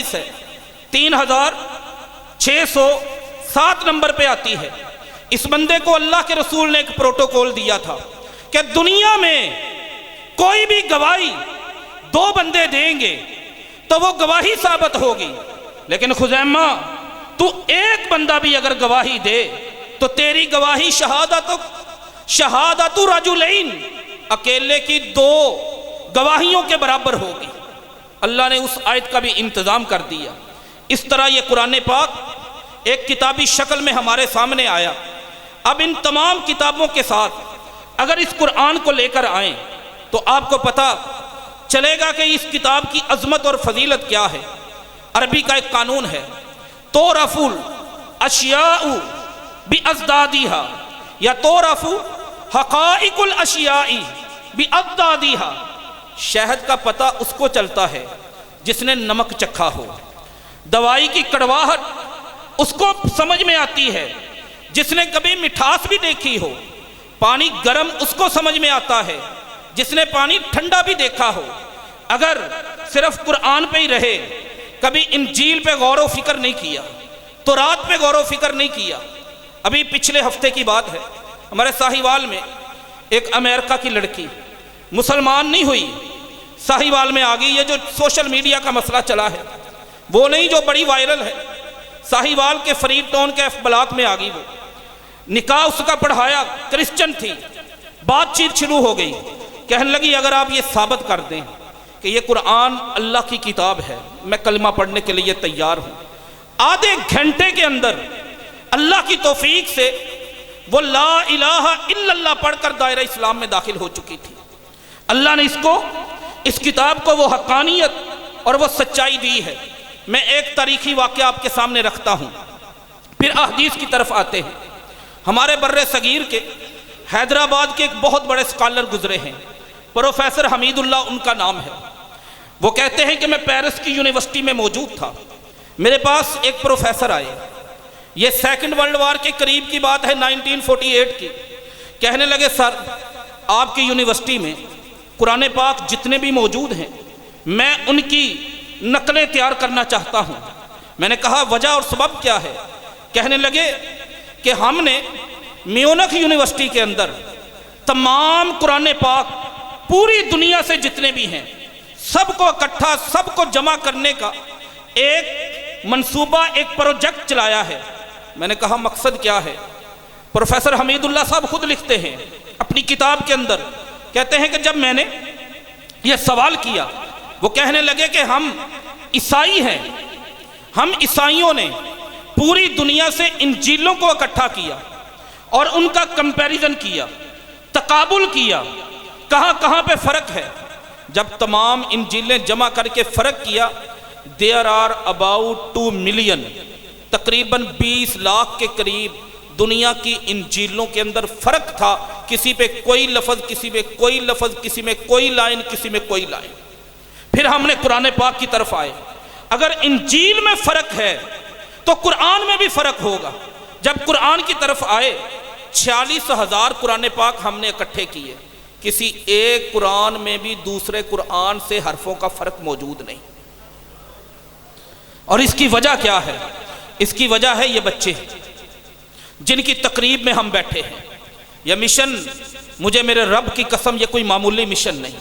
ہے 3607 نمبر پہ آتی ہے. اس بندے کو اللہ کے رسول نے ایک پروٹوکول دیا تھا کہ دنیا میں کوئی بھی گواہی 2 بندے دیں گے تو وہ گواہی ثابت ہوگی، لیکن خزیمہ تو ایک بندہ بھی اگر گواہی دے تو تیری گواہی شہادت رجلین، اکیلے کی 2 گواہیوں کے برابر ہوگی. اللہ نے اس آیت کا بھی انتظام کر دیا. اس طرح یہ قرآن پاک ایک کتابی شکل میں ہمارے سامنے آیا. اب ان تمام کتابوں کے ساتھ اگر اس قرآن کو لے کر آئیں تو آپ کو پتہ چلے گا کہ اس کتاب کی عظمت اور فضیلت کیا ہے. عربی کا ایک قانون ہے، تعرف الاشیاء بازدادها یا تعرف حقائق الاشیاء باضدادها. شہد کا پتہ اس کو چلتا ہے جس نے نمک چکھا ہو، دوائی کی کڑواہٹ اس کو سمجھ میں آتی ہے جس نے کبھی مٹھاس بھی دیکھی ہو، پانی گرم اس کو سمجھ میں آتا ہے جس نے پانی ٹھنڈا بھی دیکھا ہو. اگر صرف قرآن پہ ہی رہے، کبھی انجیل پہ غور و فکر نہیں کیا، تورات پہ غور و فکر نہیں کیا. ابھی پچھلے ہفتے کی بات ہے، ہمارے ساہیوال میں ایک امریکہ کی لڑکی مسلمان نہیں ہوئی، ساہیوال میں آ گئی. یہ جو سوشل میڈیا کا مسئلہ چلا ہے وہ نہیں جو بڑی وائرل ہے، ساہیوال کے فرید ٹاؤن کے بلاک میں آ گئی. وہ نکاح اس کا پڑھایا، کرسچن تھی. بات چیت شروع ہو گئی، کہنے لگی اگر آپ یہ ثابت کر دیں کہ یہ قرآن اللہ کی کتاب ہے میں کلمہ پڑھنے کے لیے تیار ہوں. آدھے گھنٹے کے اندر اللہ کی توفیق سے وہ لا الہ الا اللہ پڑھ کر دائرہ اسلام میں داخل ہو چکی تھی. اللہ نے اس کتاب کو وہ حقانیت اور وہ سچائی دی ہے. میں ایک تاریخی واقعہ آپ کے سامنے رکھتا ہوں، پھر احادیث کی طرف آتے ہیں. ہمارے بر صغیر کے حیدرآباد کے ایک بہت بڑے اسکالر گزرے ہیں، پروفیسر حمید اللہ ان کا نام ہے. وہ کہتے ہیں کہ میں پیرس کی یونیورسٹی میں موجود تھا، میرے پاس ایک پروفیسر آئے، یہ سیکنڈ ورلڈ وار کے قریب کی بات ہے 1948 کی. کہنے لگے سر آپ کی یونیورسٹی میں قرآن پاک جتنے بھی موجود ہیں میں ان کی نقلیں تیار کرنا چاہتا ہوں. میں نے کہا وجہ اور سبب کیا ہے؟ کہنے لگے کہ ہم نے میونخ یونیورسٹی کے اندر تمام قرآن پاک پوری دنیا سے جتنے بھی ہیں سب کو اکٹھا، سب کو جمع کرنے کا ایک منصوبہ، ایک پروجیکٹ چلایا ہے. میں نے کہا مقصد کیا ہے؟ پروفیسر حمید اللہ صاحب خود لکھتے ہیں اپنی کتاب کے اندر، کہتے ہیں کہ جب میں نے یہ سوال کیا وہ کہنے لگے کہ ہم عیسائی ہیں، ہم عیسائیوں نے پوری دنیا سے انجیلوں کو اکٹھا کیا اور ان کا کمپیریزن کیا، تقابل کیا، کہاں کہاں پہ فرق ہے. جب تمام انجیلیں جمع کر کے فرق کیا، there are about 2 million، تقریباً 20 لاکھ کے قریب دنیا کی انجیلوں کے اندر فرق تھا. کسی پہ کوئی لفظ، کسی میں کوئی لفظ، کسی میں کوئی لائن، کسی میں کوئی لائن. پھر ہم نے قرآن پاک کی طرف آئے. اگر انجیل میں فرق ہے تو قرآن میں بھی فرق ہوگا. جب قرآن کی طرف آئے 46,000 قرآن پاک ہم نے اکٹھے کیے. کسی ایک قرآن میں بھی دوسرے قرآن سے حرفوں کا فرق موجود نہیں. اور اس کی وجہ کیا ہے؟ اس کی وجہ ہے یہ بچے جن کی تقریب میں ہم بیٹھے ہیں. یہ مشن مجھے میرے رب کی قسم یہ کوئی معمولی مشن نہیں.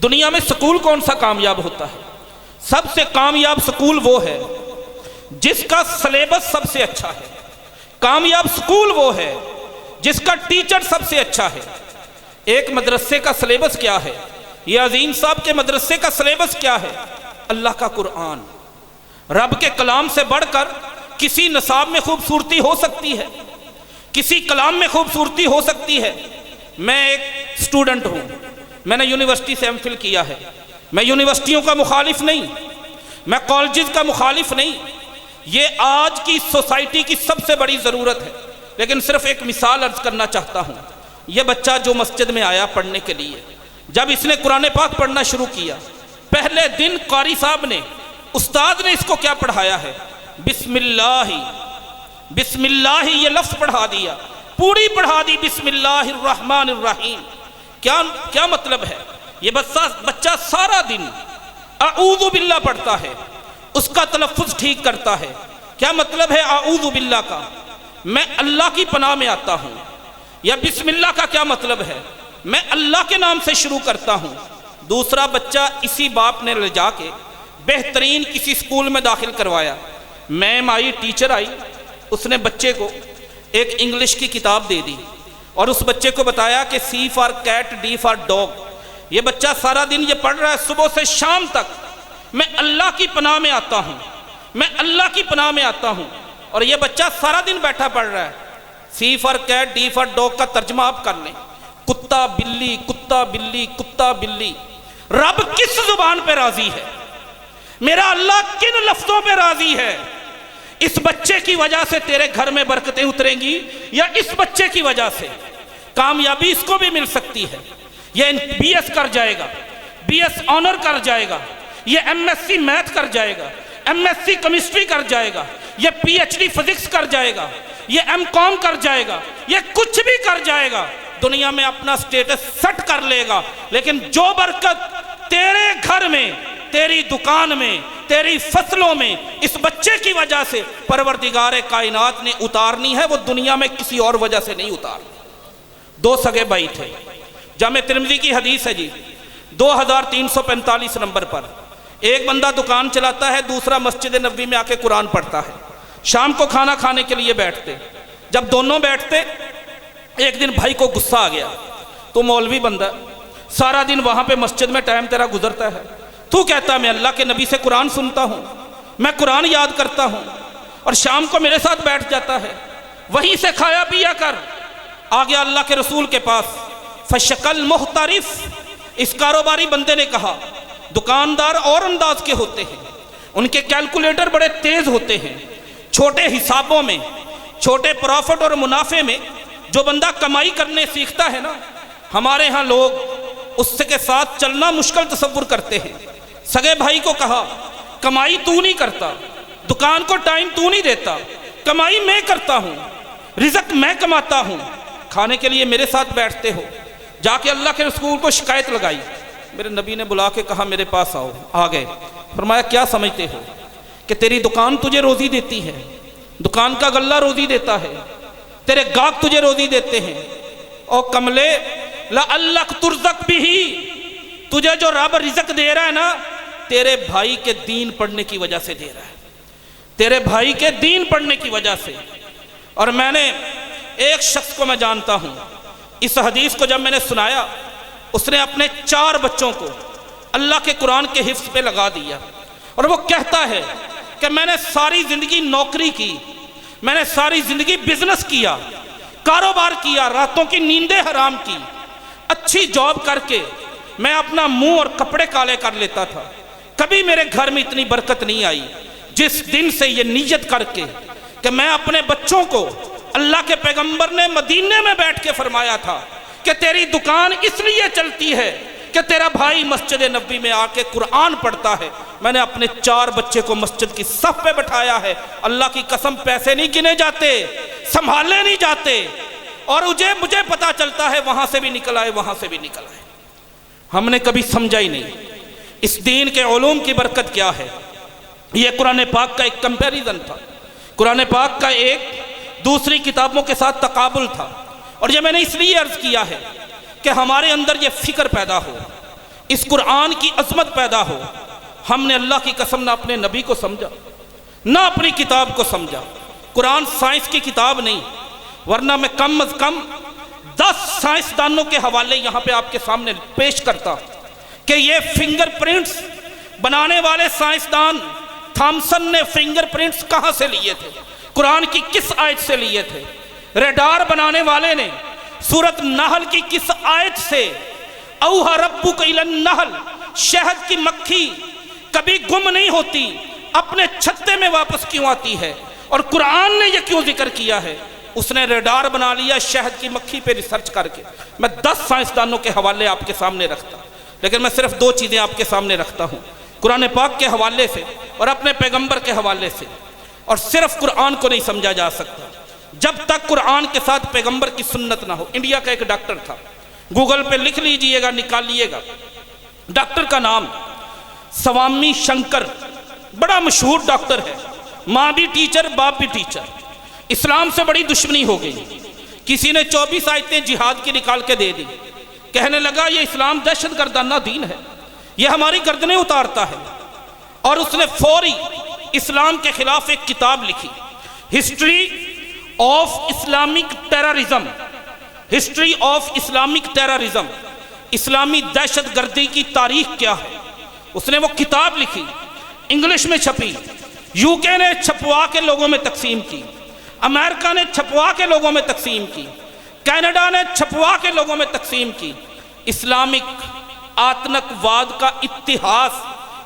دنیا میں سکول کون سا کامیاب ہوتا ہے؟ سب سے کامیاب سکول وہ ہے جس کا سلیبس سب سے اچھا ہے. کامیاب سکول وہ ہے جس کا ٹیچر سب سے اچھا ہے. ایک مدرسے کا سلیبس کیا ہے؟ یہ عظیم صاحب کے مدرسے کا سلیبس کیا ہے؟ اللہ کا قرآن. رب کے کلام سے بڑھ کر کسی نصاب میں خوبصورتی ہو سکتی ہے، کسی کلام میں خوبصورتی ہو سکتی ہے. میں ایک اسٹوڈنٹ ہوں، میں نے یونیورسٹی سے ایم فل کیا ہے. میں یونیورسٹیوں کا مخالف نہیں، میں کالجز کا مخالف نہیں. یہ آج کی سوسائٹی کی سب سے بڑی ضرورت ہے. لیکن صرف ایک مثال عرض کرنا چاہتا ہوں. یہ بچہ جو مسجد میں آیا پڑھنے کے لیے، جب اس نے قرآن پاک پڑھنا شروع کیا، پہلے دن قاری صاحب نے، استاد نے اس کو کیا پڑھایا ہے؟ بسم اللہ، بسم اللہ یہ لفظ پڑھا دیا، پوری پڑھا دی بسم اللہ الرحمن الرحیم. کیا مطلب ہے؟ یہ بچہ سارا دن اعوذ باللہ پڑھتا ہے، اس کا تلفظ ٹھیک کرتا ہے۔ کیا مطلب ہے اعوذ باللہ کا؟ میں اللہ کی پناہ میں آتا ہوں۔ یا بسم اللہ کا کیا مطلب ہے؟ میں اللہ کے نام سے شروع کرتا ہوں۔ دوسرا بچہ اسی باپ نے لے جا کے بہترین کسی سکول میں داخل کروایا۔ میم آئی، ٹیچر آئی، اس نے بچے کو ایک انگلش کی کتاب دے دی اور اس بچے کو بتایا کہ C for cat, D for dog. یہ بچہ سارا دن یہ پڑھ رہا ہے، صبح سے شام تک میں اللہ کی پناہ میں آتا ہوں، میں اللہ کی پناہ میں آتا ہوں۔ اور یہ بچہ سارا دن بیٹھا پڑھ رہا ہے۔ C for cat, D for dog کا ترجمہ آپ کر لیں، کتا بلی، کتا بلی، کتا بلی۔ رب کس زبان پہ راضی ہے؟ میرا اللہ کن لفظوں پہ راضی ہے؟ اس بچے کی وجہ سے تیرے گھر میں برکتیں اتریں گی یا اس بچے کی وجہ سے کامیابی اس کو بھی مل سکتی ہے؟ یہ بی ایس کر جائے گا، بی ایس آنر کر جائے گا، یہ ایم ایس سی میتھ کر جائے گا، ایم ایس سی کیمسٹری کر جائے گا، یہ پی ایچ ڈی فزکس کر جائے گا، یہ ایم کام کر جائے گا، یہ کچھ بھی کر جائے گا، دنیا میں اپنا سٹیٹس سیٹ کر لے گا۔ لیکن جو برکت تیرے گھر میں، تیری دکان میں، تیری فصلوں میں اس بچے کی وجہ سے پروردگار کائنات نے اتارنی ہے، وہ دنیا میں کسی اور وجہ سے نہیں اتارنی۔ دو سگے بھائی تھے، جامع ترمذی کی حدیث ہے جی، 2345 نمبر پر۔ ایک بندہ دکان چلاتا ہے، دوسرا مسجد نبوی میں آ کے قرآن پڑھتا ہے۔ شام کو کھانا کھانے کے لیے بیٹھتے، جب دونوں بیٹھتے ایک دن بھائی کو غصہ آ گیا، تو مولوی بندہ سارا دن وہاں پہ مسجد میں ٹائم تیرا گزرتا ہے، تو کہتا میں اللہ کے نبی سے قرآن سنتا ہوں، میں قرآن یاد کرتا ہوں، اور شام کو میرے ساتھ بیٹھ جاتا ہے، وہیں سے کھایا پیا کر۔ آ گیا اللہ کے رسول کے پاس، فشکل محترف، اس کاروباری بندے نے کہا دکاندار اور انداز کے ہوتے ہیں، ان کے کیلکولیٹر بڑے تیز ہوتے ہیں، چھوٹے حسابوں میں، چھوٹے پروفٹ اور منافع میں جو بندہ کمائی کرنے سیکھتا ہے نا، ہمارے ہاں لوگ اس کے ساتھ چلنا مشکل تصور کرتے ہیں۔ سگے بھائی کو کہا کمائی تو نہیں کرتا، دکان کو ٹائم تو نہیں دیتا، کمائی میں کرتا ہوں، رزق میں کماتا ہوں، کھانے کے لیے میرے ساتھ بیٹھتے ہو۔ جا کے اللہ کے رسول کو شکایت لگائی، میرے نبی نے بلا کے کہا میرے پاس آؤ، آ گئے۔ فرمایا کیا سمجھتے ہو کہ تیری دکان تجھے روزی دیتی ہے؟ دکان کا غلہ روزی دیتا ہے، تیرے گاہک تجھے روزی دیتے ہیں۔ او کملے لعلک ترزق بھی، تجھے جو رب رزق دے رہا ہے نا، تیرے بھائی کے دین پڑھنے کی وجہ سے دے رہا ہے، تیرے بھائی کے دین پڑھنے کی وجہ سے۔ اور میں نے ایک شخص کو میں جانتا ہوں، اس حدیث کو جب میں نے سنایا، اس نے اپنے 4 بچوں کو اللہ کے قرآن کے حفظ پہ لگا دیا، اور وہ کہتا ہے کہ میں نے ساری زندگی نوکری کی، میں نے ساری زندگی بزنس کیا، کاروبار کیا، راتوں کی نیندیں حرام کی، اچھی جاب کر کے میں اپنا منہ اور کپڑے کالے کر لیتا تھا، کبھی میرے گھر میں اتنی برکت نہیں آئی جس دن سے یہ نیت کر کے کہ میں اپنے بچوں کو، اللہ کے پیغمبر نے مدینے میں بیٹھ کے فرمایا تھا کہ تیری دکان اس لیے چلتی ہے کہ تیرا بھائی مسجد نبوی میں آ کے قرآن پڑھتا ہے، میں نے اپنے 4 بچے کو مسجد کی صف پہ بٹھایا ہے۔ اللہ کی قسم پیسے نہیں گنے جاتے، سنبھالے نہیں جاتے، اور مجھے پتا چلتا ہے وہاں سے بھی نکل آئے، وہاں سے بھی نکل آئے۔ ہم نے کبھی سمجھا ہی نہیں اس دین کے علوم کی برکت کیا ہے۔ یہ قرآن پاک کا ایک کمپیریزن تھا، قرآن پاک کا ایک دوسری کتابوں کے ساتھ تقابل تھا، اور یہ میں نے اس لیے عرض کیا ہے کہ ہمارے اندر یہ فکر پیدا ہو، اس قرآن کی عظمت پیدا ہو۔ ہم نے اللہ کی قسم نہ اپنے نبی کو سمجھا، نہ اپنی کتاب کو سمجھا۔ قرآن سائنس کی کتاب نہیں، ورنہ میں کم از کم 10 سائنسدانوں کے حوالے یہاں پہ آپ کے سامنے پیش کرتا کہ یہ فنگر پرنٹس بنانے والے سائنسدان تھامسن نے فنگر پرنٹس کہاں سے لیے تھے، قرآن کی کس آیت سے لیے تھے، ریڈار بنانے والے نے سورۃ نحل کی کس آیت سے، اوحی ربک الی النحل، شہد کی مکھی کبھی گم نہیں ہوتی، اپنے چھتے میں واپس کیوں آتی ہے، اور قرآن نے یہ کیوں ذکر کیا ہے؟ اس نے ریڈار بنا لیا شہد کی مکھی پہ ریسرچ کر کے۔ میں 10 سائنسدانوں کے حوالے آپ کے سامنے رکھتا، لیکن میں صرف 2 چیزیں آپ کے سامنے رکھتا ہوں، قرآن پاک کے حوالے سے اور اپنے پیغمبر کے حوالے سے۔ اور صرف قرآن کو نہیں سمجھا جا سکتا جب تک قرآن کے ساتھ پیغمبر کی سنت نہ ہو۔ انڈیا کا ایک ڈاکٹر تھا، گوگل پہ لکھ لیجئے گا، نکال لیے گا، ڈاکٹر کا نام سوامی شنکر بڑا مشہور ڈاکٹر ہے، ماں بھی ٹیچر باپ بھی ٹیچر، اسلام سے بڑی دشمنی ہو گئی، کسی نے 24 آیتیں جہاد کی نکال کے دے دی، کہنے لگا یہ اسلام دہشت گردانہ دین ہے، یہ ہماری گردنیں اتارتا ہے، اور اس نے فوری اسلام کے خلاف ایک کتاب لکھی، history of Islamic terrorism, history of Islamic terrorism, اسلامی دہشت گردی کی تاریخ کیا ہے۔ اس نے وہ کتاب لکھی، انگلش میں چھپی، یو کے نے چھپوا کے لوگوں میں تقسیم کی، امریکہ نے چھپوا کے لوگوں میں تقسیم کی، کینیڈا نے چھپوا کے لوگوں میں تقسیم کی۔ اسلامک آتنک واد کا اتہاس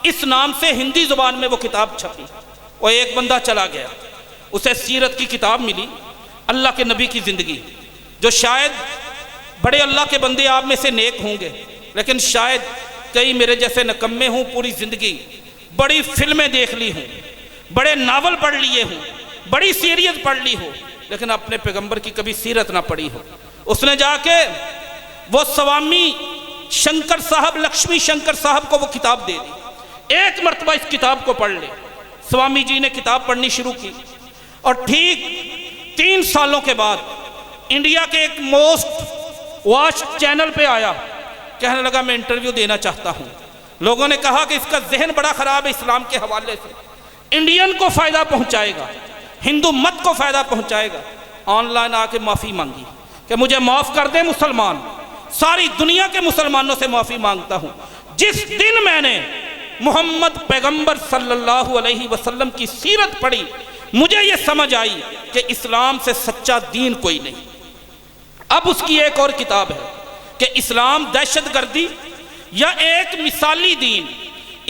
اس نام سے ہندی زبان میں وہ کتاب چھپی، اور ایک بندہ چلا گیا، اسے سیرت کی کتاب ملی، اللہ کے نبی کی زندگی، جو شاید بڑے اللہ کے بندے آپ میں سے نیک ہوں گے، لیکن شاید کئی میرے جیسے نکمے ہوں، پوری زندگی بڑی فلمیں دیکھ لی ہوں، بڑے ناول پڑھ لیے ہوں، بڑی سیریز پڑھ لی ہو، لیکن اپنے پیغمبر کی کبھی سیرت نہ پڑھی ہو۔ اس نے جا کے وہ سوامی شنکر صاحب، لکشمی شنکر صاحب کو وہ کتاب دے دی، ایک مرتبہ اس کتاب کو پڑھ لے۔ سوامی جی نے کتاب پڑھنی شروع کی، اور ٹھیک 3 سالوں کے بعد انڈیا کے ایک موسٹ واچ چینل پہ آیا، کہنے لگا میں انٹرویو دینا چاہتا ہوں۔ لوگوں نے کہا کہ اس کا ذہن بڑا خراب ہے اسلام کے حوالے سے، انڈین کو فائدہ پہنچائے گا، ہندو مت کو فائدہ پہنچائے گا۔ آن لائن آ کے معافی مانگی کہ مجھے معاف کر دیں مسلمان، ساری دنیا کے مسلمانوں سے معافی مانگتا ہوں، جس دن میں نے محمد پیغمبر صلی اللہ علیہ وسلم کی سیرت پڑھی، مجھے یہ سمجھ آئی کہ اسلام سے سچا دین کوئی نہیں۔ اب اس کی ایک اور کتاب ہے کہ اسلام دہشت گردی یا ایک مثالی دین،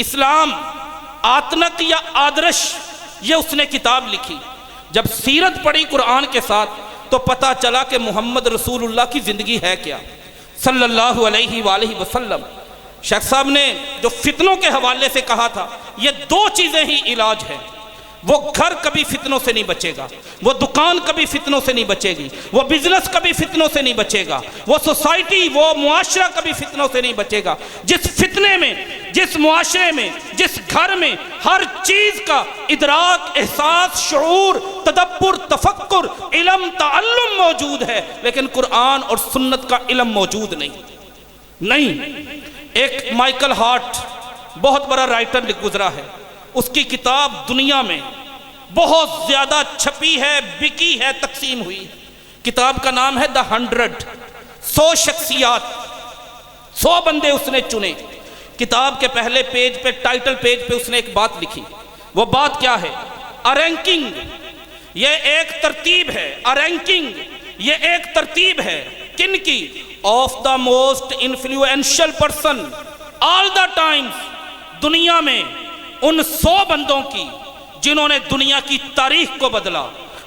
اسلام آتنک یا آدرش، یہ اس نے کتاب لکھی۔ جب سیرت پڑھی قرآن کے ساتھ تو پتہ چلا کہ محمد رسول اللہ کی زندگی ہے کیا، صلی اللہ علیہ وآلہ وسلم۔ شیخ صاحب نے جو فتنوں کے حوالے سے کہا تھا، یہ 2 چیزیں ہی علاج ہے۔ وہ گھر کبھی فتنوں سے نہیں بچے گا، وہ دکان کبھی فتنوں سے نہیں بچے گی، وہ بزنس کبھی فتنوں سے نہیں بچے گا، وہ سوسائٹی، وہ معاشرہ کبھی فتنوں سے نہیں بچے گا۔ جس فتنے میں، جس معاشرے میں، جس گھر میں ہر چیز کا ادراک، احساس، شعور، تدبر، تفکر، علم، تعلم موجود ہے، لیکن قرآن اور سنت کا علم موجود نہیں۔ ایک مائیکل ہارٹ بہت بڑا رائٹر گزرا ہے، اس کی کتاب دنیا میں بہت زیادہ چھپی ہے، بکی ہے، تقسیم ہوئی۔ کتاب کا نام ہے دا 100 شخصیات، 100 بندے اس نے چنے۔ کتاب کے پہلے پیج پہ، ٹائٹل پیج پہ اس نے ایک بات لکھی۔ وہ بات کیا ہے؟ رینکنگ، یہ ایک ترتیب ہے، رینکنگ یہ ایک ترتیب ہے، کن کی؟ Of the most influential person all the times, دنیا میں ان 100 بندوں کی جنہوں نے دنیا کی تاریخ کو بدلا،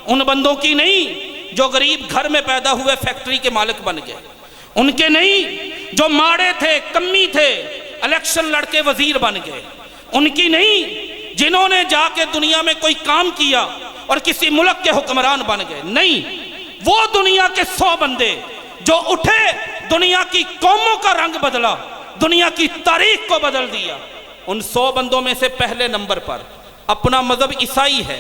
ان بندوں کی نہیں جو غریب گھر میں پیدا ہوئے فیکٹری کے مالک بن گئے، ان کے نہیں جو ماڑے تھے، کمی تھے، الیکشن لڑ کے وزیر بن گئے، ان کی نہیں جنہوں نے جا کے دنیا میں کوئی کام کیا اور کسی ملک کے حکمران بن گئے، نہیں، وہ دنیا کے 100 بندے جو اٹھے، دنیا کی قوموں کا رنگ بدلا، دنیا کی تاریخ کو بدل دیا۔ ان 100 بندوں میں سے پہلے نمبر پر اپنا مذہب عیسائی ہے،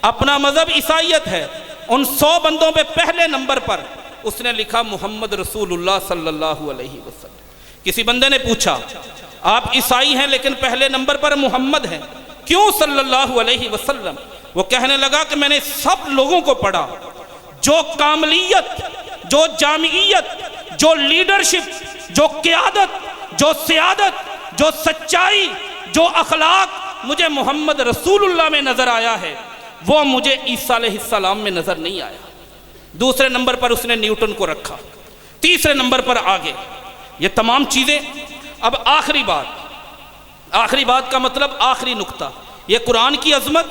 اپنا مذہب عیسائیت ہے۔ ان 100 بندوں میں پہلے نمبر پر اس نے لکھا محمد رسول اللہ صلی اللہ علیہ وسلم۔ کسی بندے نے پوچھا آپ عیسائی ہیں لیکن پہلے نمبر پر محمد ہیں، کیوں صلی اللہ علیہ وسلم؟ وہ کہنے لگا کہ میں نے سب لوگوں کو پڑھا جو کاملیت، جو جامعیت، جو لیڈرشپ، جو قیادت، جو سیادت، جو سچائی، جو اخلاق مجھے محمد رسول اللہ میں نظر آیا ہے، وہ مجھے عیسیٰ علیہ السلام میں نظر نہیں آیا۔ دوسرے نمبر پر اس نے نیوٹن کو رکھا، تیسرے نمبر پر آگے۔ یہ تمام چیزیں، اب آخری بات کا مطلب آخری نقطہ، یہ قرآن کی عظمت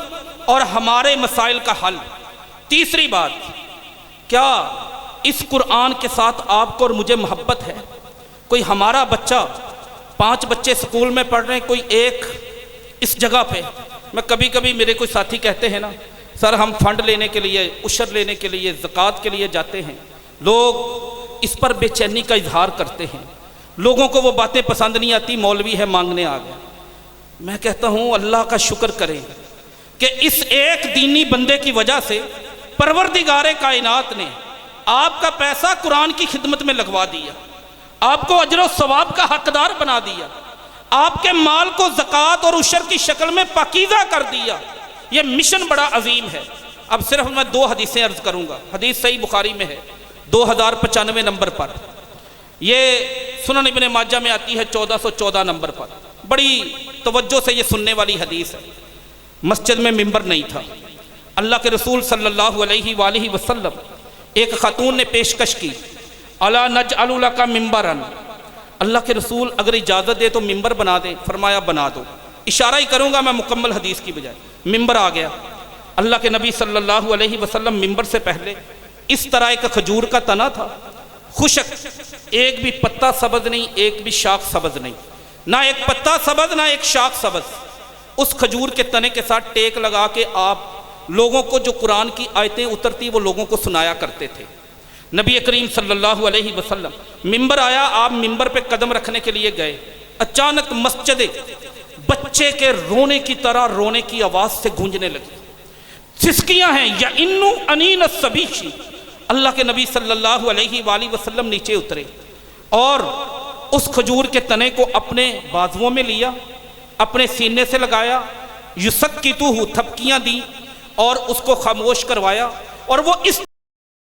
اور ہمارے مسائل کا حل۔ تیسری بات، کیا اس قرآن کے ساتھ آپ کو اور مجھے محبت ہے؟ کوئی ہمارا بچہ، 5 بچے سکول میں پڑھ رہے ہیں، کوئی ایک اس جگہ پہ، میں کبھی کبھی میرے کوئی ساتھی کہتے ہیں نا سر ہم فنڈ لینے کے لیے، عشر لینے کے لیے، زکوٰۃ کے لیے جاتے ہیں، لوگ اس پر بے چینی کا اظہار کرتے ہیں، لوگوں کو وہ باتیں پسند نہیں آتی، مولوی ہے مانگنے آ گیا۔ میں کہتا ہوں اللہ کا شکر کریں کہ اس ایک دینی بندے کی وجہ سے پروردگار کائنات نے آپ کا پیسہ قرآن کی خدمت میں لگوا دیا، آپ کو اجر و ثواب کا حقدار بنا دیا، آپ کے مال کو زکوٰۃ اور عشر کی شکل میں پاکیزہ کر دیا۔ یہ مشن بڑا عظیم ہے۔ اب صرف میں 2 حدیثیں عرض کروں گا۔ حدیث صحیح بخاری میں ہے 2095 نمبر پر، یہ سنن ابن ماجہ میں آتی ہے 1414 نمبر پر۔ بڑی توجہ سے یہ سننے والی حدیث ہے۔ مسجد میں ممبر نہیں تھا، اللہ کے رسول صلی اللہ علیہ وآلہ وسلم ایک خاتون نے پیشکش کی، الا نجعل لک ممبرا، اللہ کے رسول اگر اجازت دے تو ممبر بنا دیں۔ فرمایا بنا دو۔ اشارہ ہی کروں گا میں مکمل حدیث کی بجائے۔ ممبر آ گیا۔ اللہ کے نبی صلی اللہ علیہ وسلم ممبر سے پہلے اس طرح ایک کھجور کا تنا تھا، خشک، ایک بھی پتا سبز نہیں، ایک بھی شاخ سبز نہیں، نہ ایک پتا سبز نہ ایک شاخ سبز۔ اس کھجور کے تنے کے ساتھ ٹیک لگا کے آپ لوگوں کو جو قرآن کی آیتیں اترتی وہ لوگوں کو سنایا کرتے تھے۔ نبی کریم صلی اللہ علیہ وسلم ممبر آیا، آپ ممبر پہ قدم رکھنے کے لیے گئے، اچانک مسجد بچے کے رونے کی طرح رونے کی آواز سے گونجنے لگی، سسکیاں ہیں، یا انو انین السبیشی۔ اللہ کے نبی صلی اللہ علیہ وآلہ وسلم نیچے اترے اور اس کھجور کے تنے کو اپنے بازوؤں میں لیا، اپنے سینے سے لگایا، یسکتہ، تھپکیاں دی اور اس کو خاموش کروایا، اور وہ اس